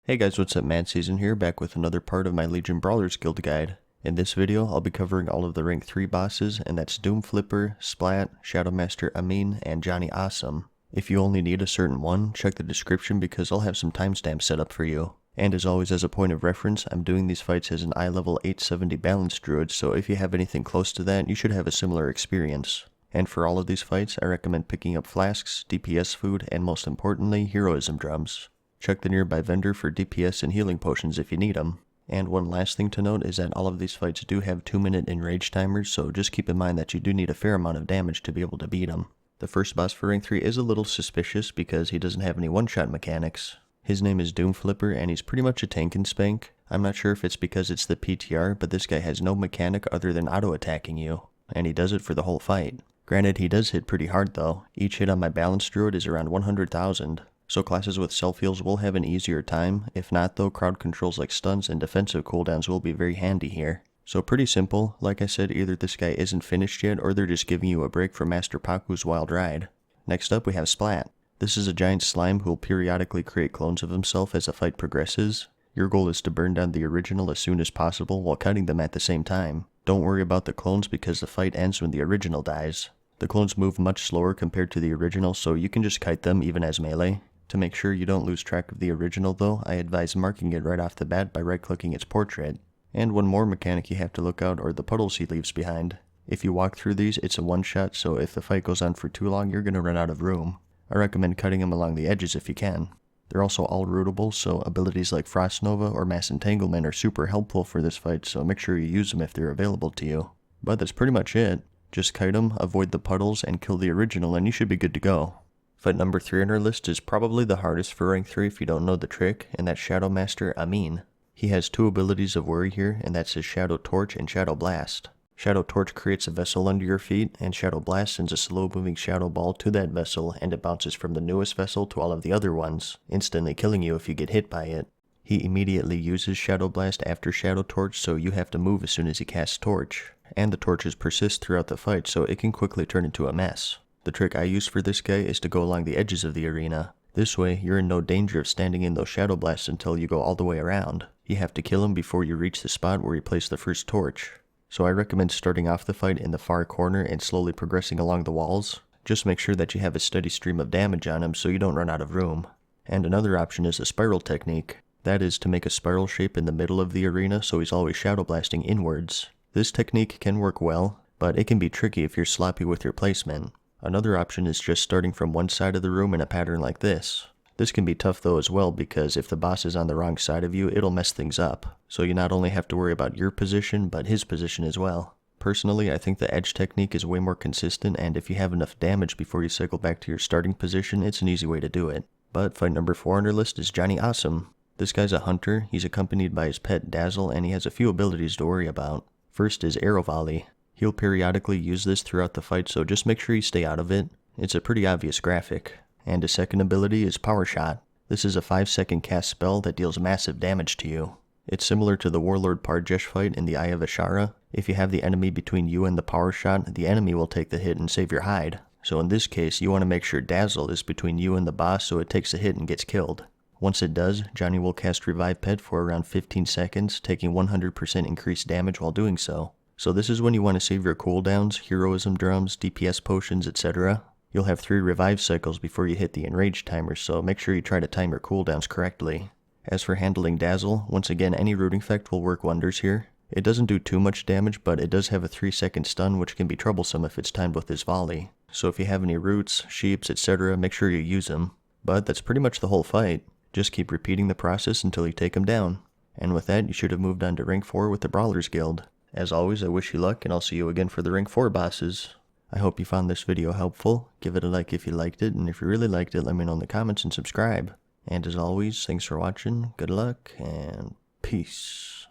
Hey guys, what's up? MadSeason here, back with another part of my Legion Brawlers Guild Guide. In this video, I'll be covering all of the rank 3 bosses, and that's Doomflipper, Splat, Shadowmaster Aameen, and Johnny Awesome. If you only need a certain one, check the description because I'll have some timestamps set up for you. And as always, as a point of reference, I'm doing these fights as an eye level 870 balanced druid, so if you have anything close to that, you should have a similar experience. And for all of these fights, I recommend picking up flasks, DPS food, and most importantly, heroism drums. Check the nearby vendor for DPS and healing potions if you need them. And one last thing to note is that all of these fights do have 2-minute enrage timers, so just keep in mind that you do need a fair amount of damage to be able to beat them. The first boss for rank 3 is a little suspicious because he doesn't have any one-shot mechanics. His name is Doomflipper and he's pretty much a tank and spank. I'm not sure if it's because it's the PTR, but this guy has no mechanic other than auto-attacking you, and he does it for the whole fight. Granted, he does hit pretty hard though. Each hit on my balanced druid is around 100,000. So classes with self-heals will have an easier time. If not though, crowd controls like stuns and defensive cooldowns will be very handy here. So pretty simple. Like I said, either this guy isn't finished yet or they're just giving you a break from Master Paku's wild ride. Next up we have Splat. This is a giant slime who will periodically create clones of himself as a fight progresses. Your goal is to burn down the original as soon as possible while cutting them at the same time. Don't worry about the clones because the fight ends when the original dies. The clones move much slower compared to the original, so you can just kite them even as melee. To make sure you don't lose track of the original though, I advise marking it right off the bat by right-clicking its portrait. And one more mechanic you have to look out are the puddles he leaves behind. If you walk through these, it's a one-shot, so if the fight goes on for too long, you're going to run out of room. I recommend cutting them along the edges if you can. They're also all rootable, so abilities like Frost Nova or Mass Entanglement are super helpful for this fight, so make sure you use them if they're available to you. But that's pretty much it. Just kite them, avoid the puddles, and kill the original and you should be good to go. Fight number 3 on our list is probably the hardest for rank 3 if you don't know the trick, and that's Shadowmaster Aameen. He has 2 abilities of worry here, and that's his Shadow Torch and Shadow Blast. Shadow Torch creates a vessel under your feet, and Shadow Blast sends a slow-moving shadow ball to that vessel, and it bounces from the newest vessel to all of the other ones, instantly killing you if you get hit by it. He immediately uses Shadow Blast after Shadow Torch, so you have to move as soon as he casts Torch. And the torches persist throughout the fight, so it can quickly turn into a mess. The trick I use for this guy is to go along the edges of the arena. This way, you're in no danger of standing in those shadow blasts until you go all the way around. You have to kill him before you reach the spot where he placed the first torch. So I recommend starting off the fight in the far corner and slowly progressing along the walls. Just make sure that you have a steady stream of damage on him so you don't run out of room. And another option is a spiral technique. That is to make a spiral shape in the middle of the arena so he's always shadow blasting inwards. This technique can work well, but it can be tricky if you're sloppy with your placement. Another option is just starting from one side of the room in a pattern like this. This can be tough though as well because if the boss is on the wrong side of you, it'll mess things up. So you not only have to worry about your position, but his position as well. Personally, I think the edge technique is way more consistent, and if you have enough damage before you cycle back to your starting position, it's an easy way to do it. But fight number 4 on our list is Johnny Awesome. This guy's a hunter, he's accompanied by his pet Dazzle, and he has a few abilities to worry about. First is Arrow Volley. He'll periodically use this throughout the fight, so just make sure you stay out of it. It's a pretty obvious graphic. And his second ability is Power Shot. This is a 5-second cast spell that deals massive damage to you. It's similar to the Warlord Parjesh fight in the Eye of Ashara. If you have the enemy between you and the Power Shot, the enemy will take the hit and save your hide. So in this case, you want to make sure Dazzle is between you and the boss so it takes a hit and gets killed. Once it does, Johnny will cast Revive Pet for around 15 seconds, taking 100% increased damage while doing so. So this is when you want to save your cooldowns, heroism drums, DPS potions, etc. You'll have 3 revive cycles before you hit the enrage timer, so make sure you try to time your cooldowns correctly. As for handling Dazzle, once again any rooting effect will work wonders here. It doesn't do too much damage, but it does have a 3-second stun which can be troublesome if it's timed with this volley. So if you have any roots, sheeps, etc., make sure you use them. But that's pretty much the whole fight. Just keep repeating the process until you take him down. And with that, you should have moved on to rank 4 with the Brawlers Guild. As always, I wish you luck, and I'll see you again for the rank 4 bosses. I hope you found this video helpful. Give it a like if you liked it, and if you really liked it, let me know in the comments and subscribe. And as always, thanks for watching, good luck, and peace.